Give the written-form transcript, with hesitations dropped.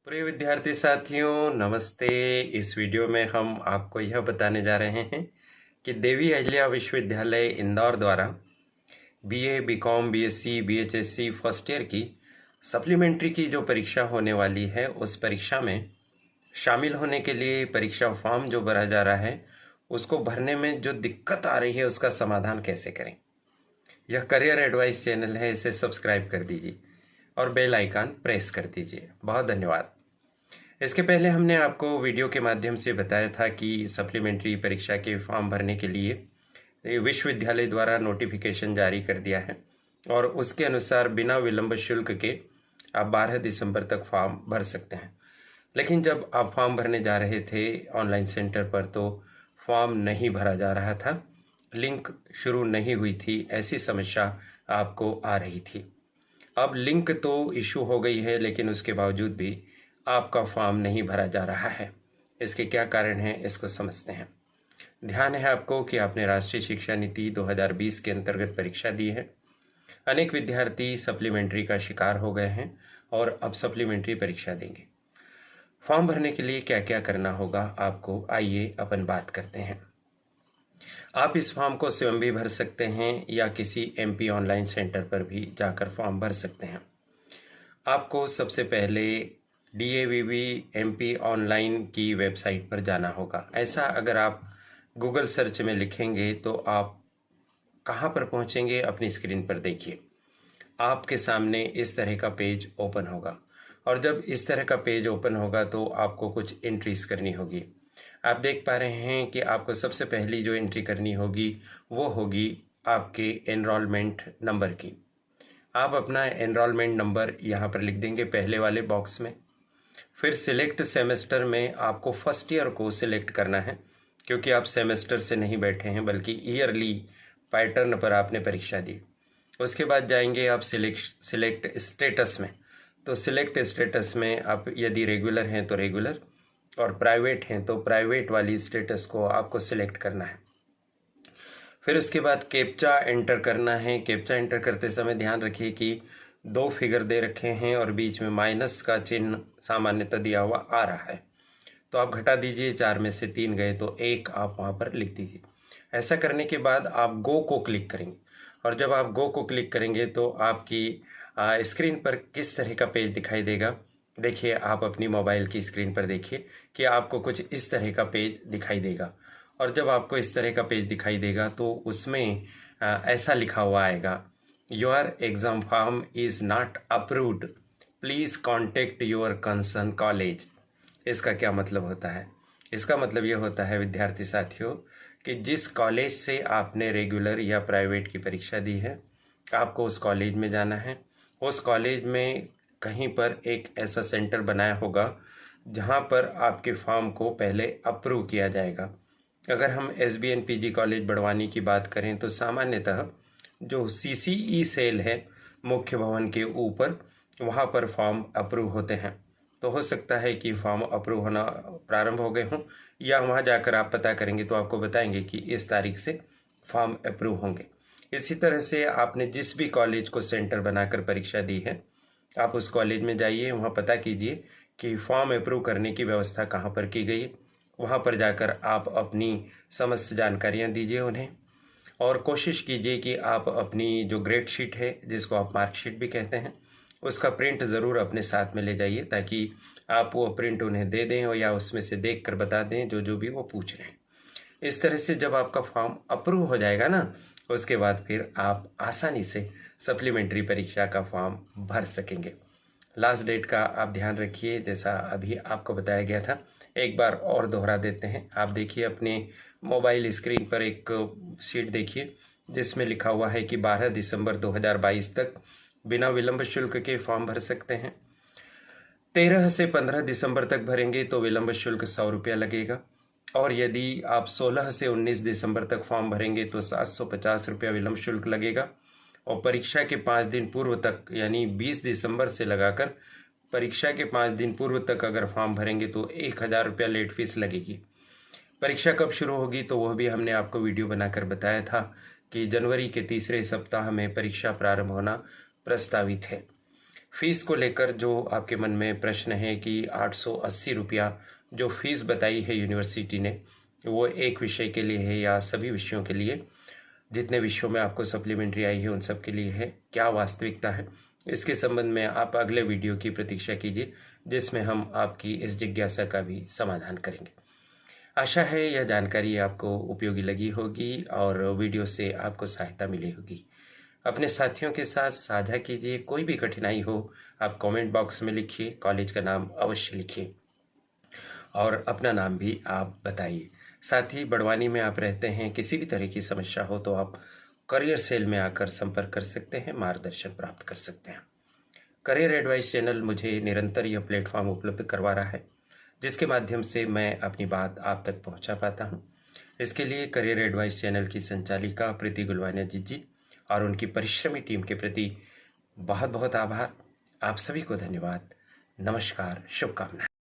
प्रिय विद्यार्थी साथियों, नमस्ते। इस वीडियो में हम आपको यह बताने जा रहे हैं कि देवी अहिल्या विश्वविद्यालय इंदौर द्वारा बीए, बीकॉम, बीएससी, बीएचएससी फर्स्ट ईयर की सप्लीमेंट्री की जो परीक्षा होने वाली है, उस परीक्षा में शामिल होने के लिए परीक्षा फॉर्म जो भरा जा रहा है, उसको भरने में जो दिक्कत आ रही है उसका समाधान कैसे करें। यह करियर एडवाइस चैनल है, इसे सब्सक्राइब कर दीजिए और बेल आइकन प्रेस कर दीजिए। बहुत धन्यवाद। इसके पहले हमने आपको वीडियो के माध्यम से बताया था कि सप्लीमेंट्री परीक्षा के फॉर्म भरने के लिए विश्वविद्यालय द्वारा नोटिफिकेशन जारी कर दिया है और उसके अनुसार बिना विलंब शुल्क के आप 12 दिसंबर तक फॉर्म भर सकते हैं। लेकिन जब आप फॉर्म भरने जा रहे थे ऑनलाइन सेंटर पर तो फॉर्म नहीं भरा जा रहा था, लिंक शुरू नहीं हुई थी, ऐसी समस्या आपको आ रही थी। अब लिंक तो इशू हो गई है, लेकिन उसके बावजूद भी आपका फॉर्म नहीं भरा जा रहा है। इसके क्या कारण हैं, इसको समझते हैं। ध्यान है आपको कि आपने राष्ट्रीय शिक्षा नीति 2020 के अंतर्गत परीक्षा दी है। अनेक विद्यार्थी सप्लीमेंट्री का शिकार हो गए हैं और अब सप्लीमेंट्री परीक्षा देंगे। फॉर्म भरने के लिए क्या क्या करना होगा आपको, आइए अपन बात करते हैं। आप इस फॉर्म को स्वयं भी भर सकते हैं या किसी एमपी ऑनलाइन सेंटर पर भी जाकर फॉर्म भर सकते हैं। आपको सबसे पहले DAVV MP ऑनलाइन की वेबसाइट पर जाना होगा। ऐसा अगर आप गूगल सर्च में लिखेंगे तो आप कहाँ पर पहुँचेंगे, अपनी स्क्रीन पर देखिए। आपके सामने इस तरह का पेज ओपन होगा और जब इस तरह का पेज ओपन होगा तो आपको कुछ एंट्रीज करनी होगी। आप देख पा रहे हैं कि आपको सबसे पहली जो एंट्री करनी होगी वो होगी आपके एनरोलमेंट नंबर की। आप अपना एनरोलमेंट नंबर यहाँ पर लिख देंगे पहले वाले बॉक्स में। फिर सिलेक्ट सेमेस्टर में आपको फर्स्ट ईयर को सिलेक्ट करना है, क्योंकि आप सेमेस्टर से नहीं बैठे हैं बल्कि ईयरली पैटर्न पर आपने परीक्षा दी। उसके बाद जाएंगे आप सिलेक्ट स्टेटस में। तो सिलेक्ट स्टेटस में आप यदि रेगुलर हैं तो रेगुलर और प्राइवेट हैं तो प्राइवेट वाली स्टेटस को आपको सिलेक्ट करना है। फिर उसके बाद कैप्चा एंटर करना है। कैप्चा एंटर करते समय ध्यान रखिए कि 2 फिगर दे रखे हैं और बीच में माइनस का चिन्ह सामान्यतः दिया हुआ आ रहा है, तो आप घटा दीजिए। 4 में से 3 गए तो 1 आप वहाँ पर लिख दीजिए। ऐसा करने के बाद आप गो को क्लिक करेंगे और जब आप गो को क्लिक करेंगे तो आपकी स्क्रीन पर किस तरह का पेज दिखाई देगा। देखिए, आप अपनी मोबाइल की स्क्रीन पर देखिए कि आपको कुछ इस तरह का पेज दिखाई देगा और जब आपको इस तरह का पेज दिखाई देगा तो उसमें ऐसा लिखा हुआ आएगा, your exam form is not approved, please contact your concern college. इसका क्या मतलब होता है? इसका मतलब ये होता है विद्यार्थी साथियों कि जिस कॉलेज से आपने रेगुलर या प्राइवेट की परीक्षा दी है, आपको उस कॉलेज में जाना है। उस कॉलेज में कहीं पर एक ऐसा सेंटर बनाया होगा जहां पर आपके फॉर्म को पहले अप्रूव किया जाएगा। अगर हम SBN PG कॉलेज बड़वानी की बात करें तो सामान्यतः जो CCE सेल है मुख्य भवन के ऊपर, वहाँ पर फॉर्म अप्रूव होते हैं। तो हो सकता है कि फॉर्म अप्रूव होना प्रारंभ हो गए हों या वहाँ जाकर आप पता करेंगे तो आपको बताएंगे कि इस तारीख से फॉर्म अप्रूव होंगे। इसी तरह से आपने जिस भी कॉलेज को सेंटर बनाकर परीक्षा दी है, आप उस कॉलेज में जाइए, वहाँ पता कीजिए कि फॉर्म अप्रूव करने की व्यवस्था कहाँ पर की गई है। वहाँ पर जाकर आप अपनी समस्त जानकारियाँ दीजिए उन्हें और कोशिश कीजिए कि आप अपनी जो ग्रेड शीट है, जिसको आप मार्कशीट भी कहते हैं, उसका प्रिंट ज़रूर अपने साथ में ले जाइए ताकि आप वो प्रिंट उन्हें दे दें या उसमें से देख कर बता दें जो भी वो पूछ रहे हैं। इस तरह से जब आपका फॉर्म अप्रूव हो जाएगा ना, उसके बाद फिर आप आसानी से सप्लीमेंट्री परीक्षा का फॉर्म भर सकेंगे। लास्ट डेट का आप ध्यान रखिए, जैसा अभी आपको बताया गया था। एक बार और दोहरा देते हैं। आप देखिए अपने मोबाइल स्क्रीन पर एक शीट देखिए जिसमें लिखा हुआ है कि 12 दिसंबर 2022 तक बिना विलंब शुल्क के फॉर्म भर सकते हैं। 13 से 15 दिसंबर तक भरेंगे तो विलंब शुल्क 100 रुपया लगेगा और यदि आप 16 से 19 दिसंबर तक फॉर्म भरेंगे तो 750 रुपया विलंब शुल्क लगेगा और परीक्षा के 5 दिन पूर्व तक, यानी 20 दिसंबर से लगाकर परीक्षा के 5 दिन पूर्व तक अगर फॉर्म भरेंगे तो 1000 रुपया लेट फीस लगेगी। परीक्षा कब शुरू होगी तो वह भी हमने आपको वीडियो बनाकर बताया था कि जनवरी के तीसरे सप्ताह में परीक्षा प्रारंभ होना प्रस्तावित है। फीस को लेकर जो आपके मन में प्रश्न है कि 880 रुपया जो फीस बताई है यूनिवर्सिटी ने, वो एक विषय के लिए है या सभी विषयों के लिए? जितने विषयों में आपको सप्लीमेंट्री आई है उन सब के लिए है? क्या वास्तविकता है? इसके संबंध में आप अगले वीडियो की प्रतीक्षा कीजिए, जिसमें हम आपकी इस जिज्ञासा का भी समाधान करेंगे। आशा है यह जानकारी आपको उपयोगी लगी होगी और वीडियो से आपको सहायता मिली होगी। अपने साथियों के साथ साझा कीजिए। कोई भी कठिनाई हो आप कमेंट बॉक्स में लिखिए, कॉलेज का नाम अवश्य लिखिए और अपना नाम भी आप बताइए। साथ ही बड़वानी में आप रहते हैं, किसी भी तरह की समस्या हो तो आप करियर सेल में आकर संपर्क कर सकते हैं, मार्गदर्शन प्राप्त कर सकते हैं। करियर एडवाइस चैनल मुझे निरंतर यह प्लेटफॉर्म उपलब्ध करवा रहा है, जिसके माध्यम से मैं अपनी बात आप तक पहुंचा पाता हूं। इसके लिए करियर एडवाइस चैनल की संचालिका प्रीति गुलवानिया जी और उनकी परिश्रमी टीम के प्रति बहुत बहुत आभार। आप सभी को धन्यवाद। नमस्कार, शुभकामनाएं।